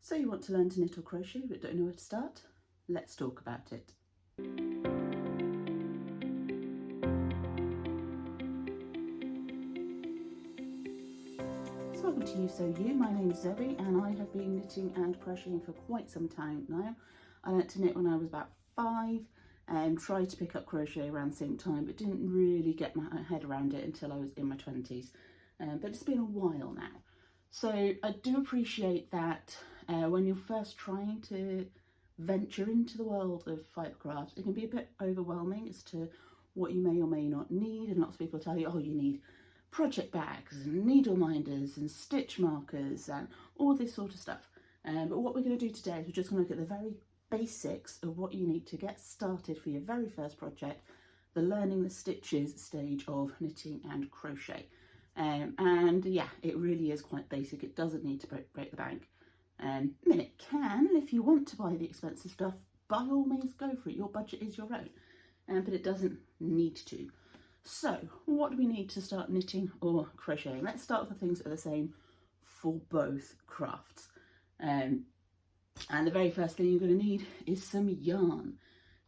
So you want to learn to knit or crochet but don't know where to start? Let's talk about it. So welcome to EweSewYou. My name is Zoe and I have been knitting and crocheting for quite some time now. I learnt to knit when I was about 5 and tried to pick up crochet around the same time but didn't really get my head around it until I was in my 20s. But it's been a while now. So I do appreciate that when you're first trying to venture into the world of fibre crafts, it can be a bit overwhelming as to what you may or may not need, and lots of people tell you, oh, you need project bags and needle minders and stitch markers and all this sort of stuff. But what we're going to do today is we're just going to look at the very basics of what you need to get started for your very first project, the learning the stitches stage of knitting and crochet. And yeah, it really is quite basic. It doesn't need to break the bank. I mean, it can, if you want to buy the expensive stuff, by all means go for it. Your budget is your own, but it doesn't need to. So what do we need to start knitting or crocheting? Let's start with the things that are the same for both crafts. And the very first thing you're going to need is some yarn.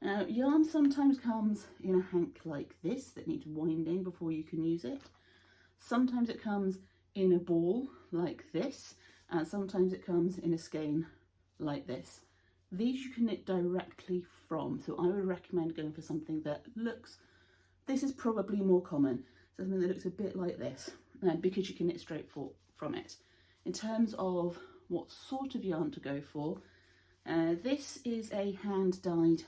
Now, yarn sometimes comes in a hank like this that needs winding before you can use it. Sometimes it comes in a ball like this, and sometimes it comes in a skein like this. These you can knit directly from, so I would recommend going for something that looks, this is probably more common, something that looks a bit like this, because you can knit straight from it. In terms of what sort of yarn to go for, this is a hand-dyed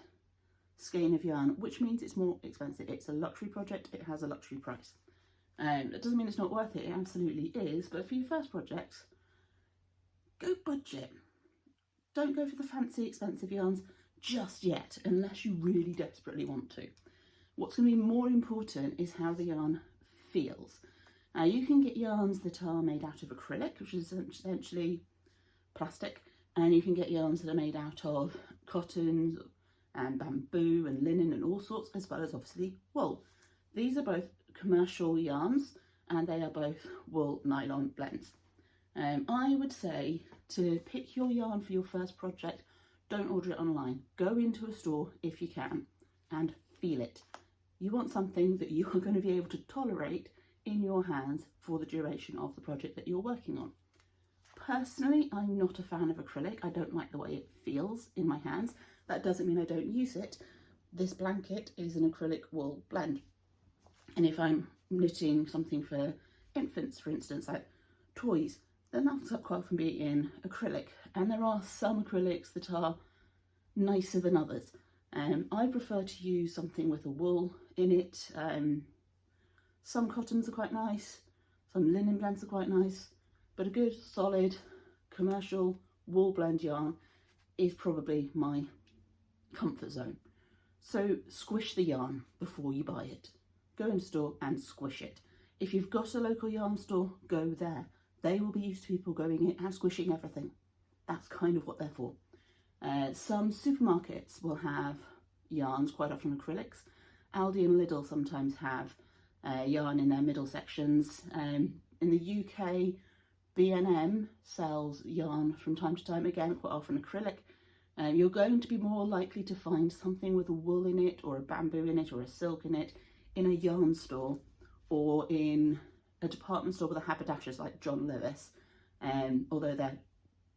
skein of yarn, which means it's more expensive. It's a luxury project, it has a luxury price. That doesn't mean it's not worth it, it absolutely is, but for your first projects, go budget. Don't go for the fancy expensive yarns just yet, unless you really desperately want to. What's going to be more important is how the yarn feels. Now, you can get yarns that are made out of acrylic, which is essentially plastic, and you can get yarns that are made out of cottons and bamboo and linen and all sorts, as well as obviously wool. These are both commercial yarns and they are both wool nylon blends. I would say to pick your yarn for your first project, don't order it online. Go into a store if you can and feel it. You want something that you are going to be able to tolerate in your hands for the duration of the project that you're working on. Personally, I'm not a fan of acrylic. I don't like the way it feels in my hands. That doesn't mean I don't use it. This blanket is an acrylic wool blend. And if I'm knitting something for infants, for instance, like toys, then that's quite often be in acrylic. And there are some acrylics that are nicer than others. I prefer to use something with a wool in it. Some cottons are quite nice, some linen blends are quite nice, but a good solid commercial wool blend yarn is probably my comfort zone. So squish the yarn before you buy it. Go in store and squish it. If you've got a local yarn store, go there. They will be used to people going in and squishing everything. That's kind of what they're for. Some supermarkets will have yarns, quite often acrylics. Aldi and Lidl sometimes have yarn in their middle sections. In the UK, B&M sells yarn from time to time, again, quite often acrylic. You're going to be more likely to find something with a wool in it or a bamboo in it or a silk in it in a yarn store or in a department store with a haberdashers like John Lewis, although their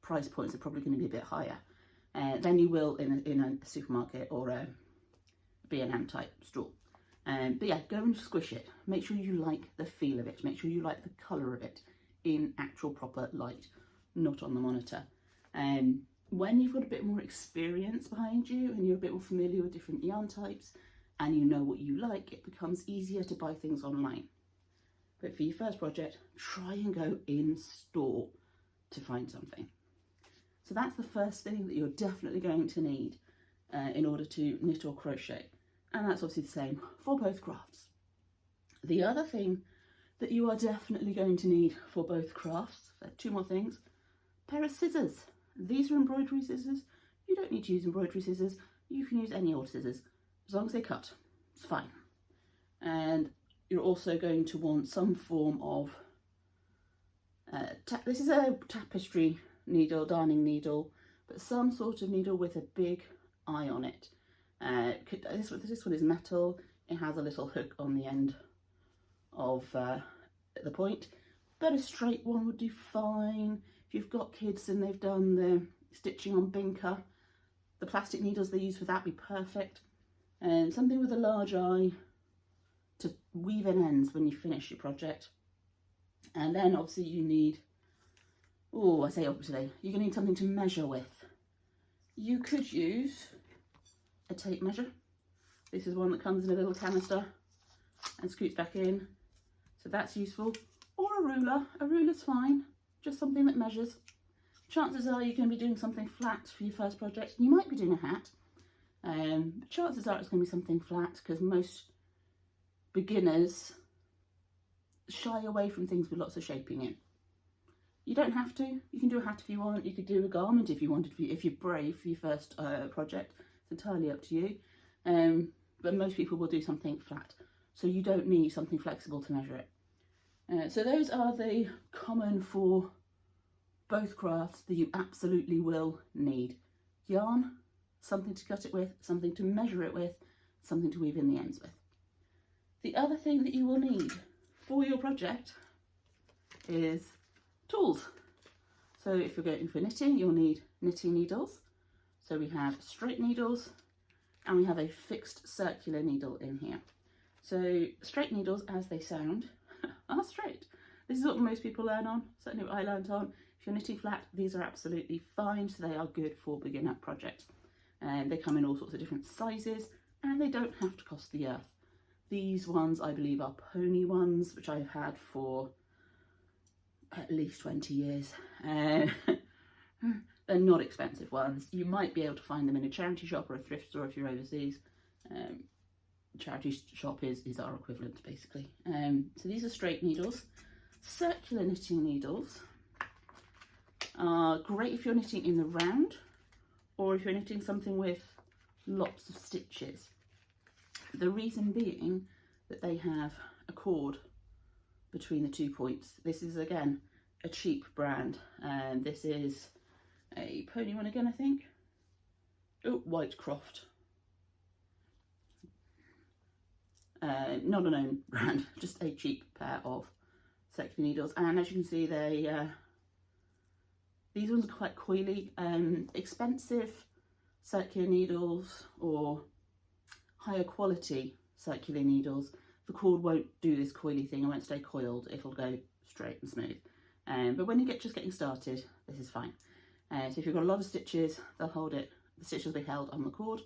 price points are probably going to be a bit higher than you will in a supermarket or a B&M type store. But yeah, go and squish it. Make sure you like the feel of it. Make sure you like the colour of it in actual proper light, not on the monitor. When you've got a bit more experience behind you and you're a bit more familiar with different yarn types and you know what you like, it becomes easier to buy things online. But for your first project, try and go in store to find something. So that's the first thing that you're definitely going to need in order to knit or crochet. And that's obviously the same for both crafts. The other thing that you are definitely going to need for both crafts, two more things, a pair of scissors. These are embroidery scissors. You don't need to use embroidery scissors. You can use any old scissors, as long as they cut, it's fine. And you're also going to want some form of, this is a tapestry needle, darning needle, but some sort of needle with a big eye on it. This one is metal. It has a little hook on the end of the point, but a straight one would do fine. If you've got kids and they've done the stitching on Binker, the plastic needles they use for that would be perfect. And something with a large eye to weave in ends when you finish your project. And then obviously you need, oh, I say obviously, you're going to need something to measure with. You could use a tape measure. This is one that comes in a little canister and scoots back in, so that's useful. Or a ruler. A ruler's fine, just something that measures. Chances are you're going to be doing something flat for your first project. You might be doing a hat, but chances are it's going to be something flat, because most beginners shy away from things with lots of shaping in. You don't have to. You can do a hat if you want. You could do a garment if you wanted, if you're brave for your first project. It's entirely up to you. But most people will do something flat, so you don't need something flexible to measure it. So those are the common for both crafts that you absolutely will need. Yarn, something to cut it with, something to measure it with, something to weave in the ends with. The other thing that you will need for your project is tools. So if you're going for knitting, you'll need knitting needles. So we have straight needles and we have a fixed circular needle in here. So straight needles, as they sound, are straight. This is what most people learn on, certainly what I learned on. If you're knitting flat, these are absolutely fine, so they are good for beginner projects. They come in all sorts of different sizes and they don't have to cost the earth. These ones, I believe, are pony ones, which I've had for at least 20 years. They're not expensive ones. You might be able to find them in a charity shop or a thrift store if you're overseas. Charity shop is our equivalent, basically. So these are straight needles. Circular knitting needles are great if you're knitting in the round, or if you're knitting something with lots of stitches. The reason being that they have a cord between the 2 points. This is, again, a cheap brand, and this is a pony one again, I think. Oh, Whitecroft. Not a known brand, just a cheap pair of circular needles. And as you can see, these ones are quite coily. Expensive circular needles or higher quality circular needles, the cord won't do this coily thing. It won't stay coiled. It'll go straight and smooth. But when you just getting started, this is fine. So if you've got a lot of stitches, they'll hold it. The stitches will be held on the cord.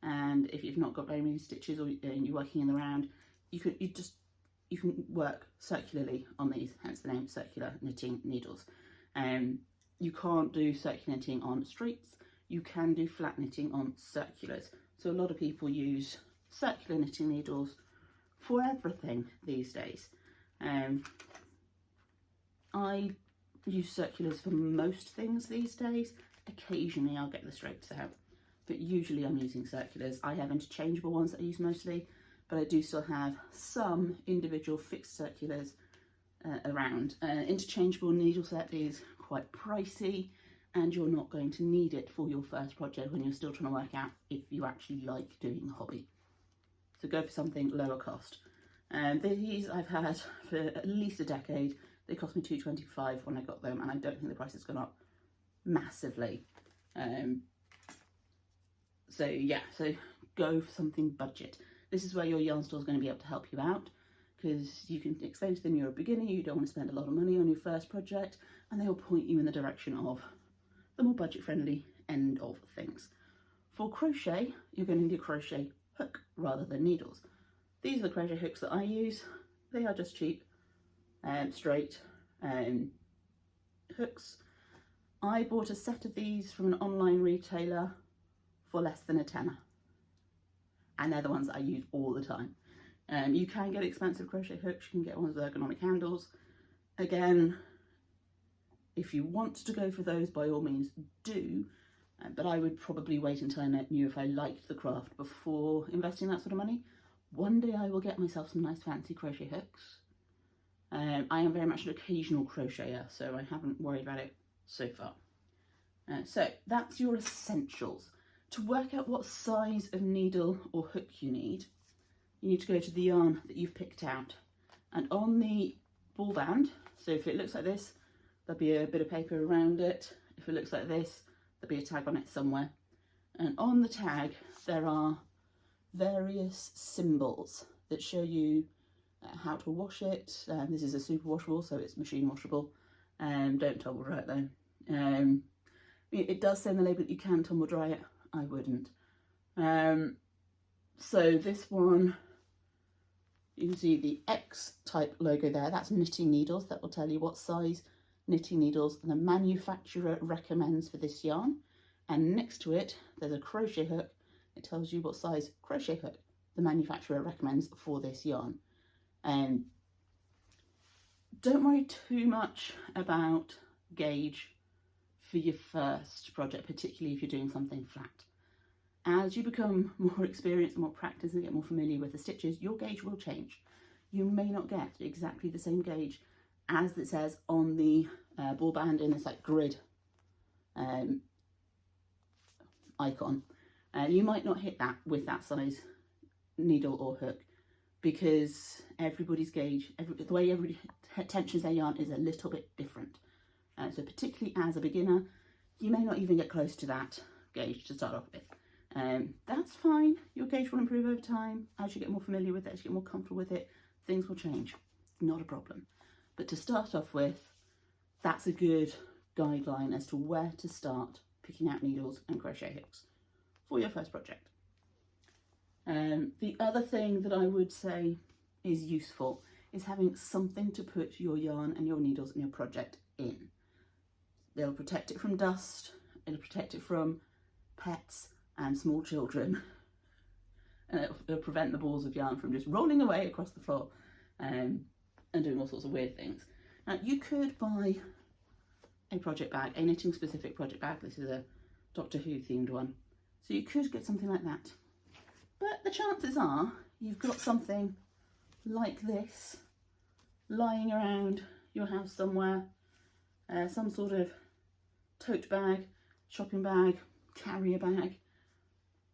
And if you've not got very many stitches, or you're working in the round, you can work circularly on these. Hence the name circular knitting needles. You can't do circular knitting on straights. You can do flat knitting on circulars. So a lot of people use circular knitting needles for everything these days. I use circulars for most things these days. Occasionally I'll get the straights out, but usually I'm using circulars. I have interchangeable ones that I use mostly, but I do still have some individual fixed circulars around. Interchangeable needle set is quite pricey, and you're not going to need it for your first project when you're still trying to work out if you actually like doing the hobby. So go for something lower cost. These I've had for at least a decade. They cost me $2.25 when I got them, and I don't think the price has gone up massively. So yeah, so go for something budget. This is where your yarn store is going to be able to help you out, because you can explain to them you're a beginner, you don't want to spend a lot of money on your first project, and they'll point you in the direction of the more budget-friendly end of things. For crochet, you're going to need a crochet hook rather than needles. These are the crochet hooks that I use. They are just cheap, straight hooks. I bought a set of these from an online retailer for less than a tenner, and they're the ones that I use all the time. You can get expensive crochet hooks. You can get ones with ergonomic handles. Again, if you want to go for those, by all means do, but I would probably wait until I knew if I liked the craft before investing that sort of money. One day I will get myself some nice fancy crochet hooks. I am very much an occasional crocheter, so I haven't worried about it so far. So that's your essentials. To work out what size of needle or hook you need to go to the yarn that you've picked out. And on the ball band, so if it looks like this, there'll be a bit of paper around it. If it looks like this, there'll be a tag on it somewhere. And on the tag, there are various symbols that show you how to wash it. This is a super washable, so it's machine washable. Don't tumble dry it though. It does say in the label that you can tumble dry it. I wouldn't. So this one, you can see the X type logo there. That's knitting needles. That will tell you what size knitting needles the manufacturer recommends for this yarn. And next to it, there's a crochet hook. It tells you what size crochet hook the manufacturer recommends for this yarn. Don't worry too much about gauge for your first project, particularly if you're doing something flat. As you become more experienced and more practiced and get more familiar with the stitches, your gauge will change. You may not get exactly the same gauge as it says on the ball band in this like grid icon. You might not hit that with that size needle or hook, because everybody's gauge, the way everybody tensions their yarn is a little bit different. So particularly as a beginner, you may not even get close to that gauge to start off with. That's fine. Your gauge will improve over time. As you get more familiar with it, as you get more comfortable with it, things will change. Not a problem. But to start off with, that's a good guideline as to where to start picking out needles and crochet hooks for your first project. The other thing that I would say is useful is having something to put your yarn and your needles and your project in. They'll protect it from dust, it'll protect it from pets and small children, and it'll prevent the balls of yarn from just rolling away across the floor and doing all sorts of weird things. Now you could buy a project bag, a knitting specific project bag. This is a Doctor Who themed one, so you could get something like that. But the chances are you've got something like this lying around your house somewhere, some sort of tote bag, shopping bag, carrier bag,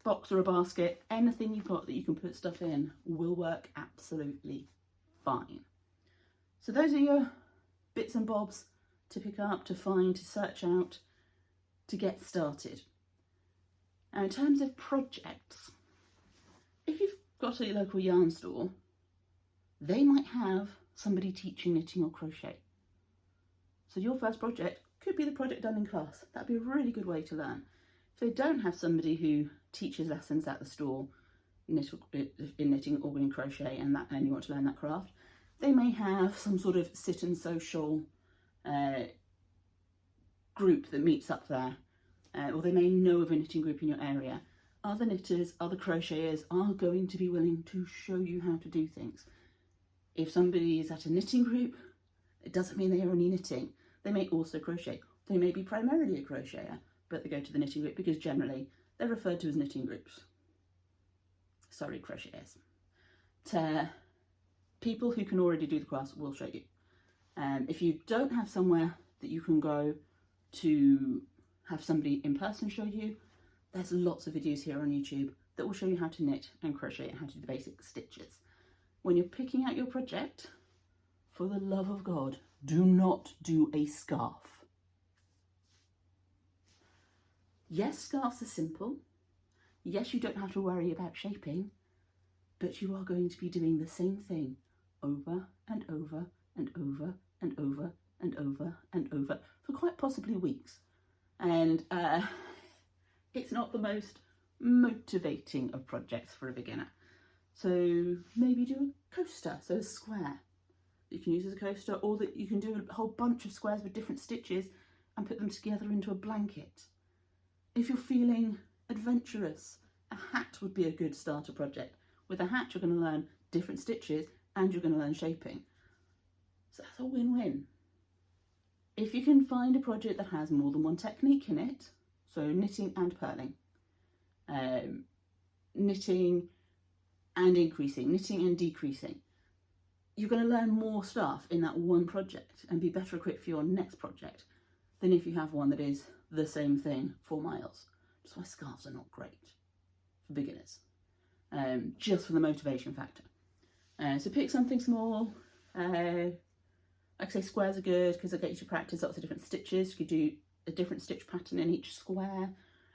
box or a basket. Anything you've got that you can put stuff in will work absolutely fine. So those are your bits and bobs to pick up, to find, to search out, to get started. Now in terms of projects, if you've got a local yarn store, they might have somebody teaching knitting or crochet. So your first project could be the project done in class. That'd be a really good way to learn. If they don't have somebody who teaches lessons at the store in knitting or in crochet and you want to learn that craft, they may have some sort of sit and social group that meets up there, or they may know of a knitting group in your area. Other knitters, other crocheters are going to be willing to show you how to do things. If somebody is at a knitting group, it doesn't mean they are only knitting. They may also crochet. They may be primarily a crocheter, but they go to the knitting group because generally they're referred to as knitting groups. Sorry, crocheters. People who can already do the crafts will show you. If you don't have somewhere that you can go to have somebody in person show you, there's lots of videos here on YouTube that will show you how to knit and crochet and how to do the basic stitches. When you're picking out your project, for the love of God, do not do a scarf. Yes, scarves are simple. Yes, you don't have to worry about shaping, but you are going to be doing the same thing over and over and over and over and over and over for quite possibly weeks. And it's not the most motivating of projects for a beginner. So maybe do a coaster, so a square that you can use as a coaster, or that you can do a whole bunch of squares with different stitches and put them together into a blanket. If you're feeling adventurous, a hat would be a good starter project. With a hat, you're going to learn different stitches and you're going to learn shaping. So that's a win-win. If you can find a project that has more than one technique in it, so knitting and purling, knitting and increasing, knitting and decreasing, you're going to learn more stuff in that one project and be better equipped for your next project than if you have one that is the same thing for miles. That's why scarves are not great for beginners, just for the motivation factor. So pick something small. Like I say, squares are good because they get you to practice lots of different stitches. You could do a different stitch pattern in each square,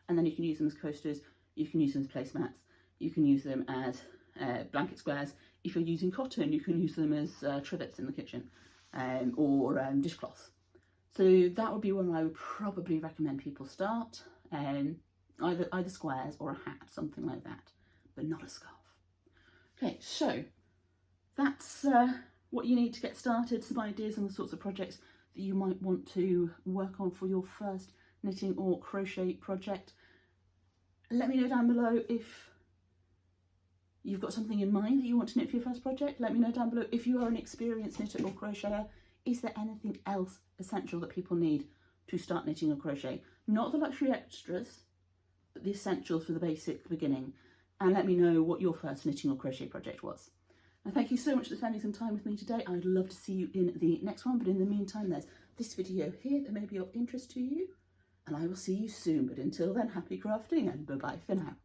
and then you can use them as coasters, you can use them as placemats, you can use them as blanket squares. If you're using cotton, you can use them as trivets in the kitchen, or dishcloths. So that would be where I would probably recommend people start, either squares or a hat, something like that, but not a scarf. Okay, so that's what you need to get started, some ideas on the sorts of projects that you might want to work on for your first knitting or crochet project. Let me know down below if you've got something in mind that you want to knit for your first project. Let me know down below if you are an experienced knitter or crocheter. Is there anything else essential that people need to start knitting or crochet? Not the luxury extras, but the essentials for the basic beginning. And let me know what your first knitting or crochet project was. And thank you so much for spending some time with me today. I'd love to see you in the next one, but in the meantime, there's this video here that may be of interest to you, and I will see you soon. But until then, happy crafting and bye-bye for now.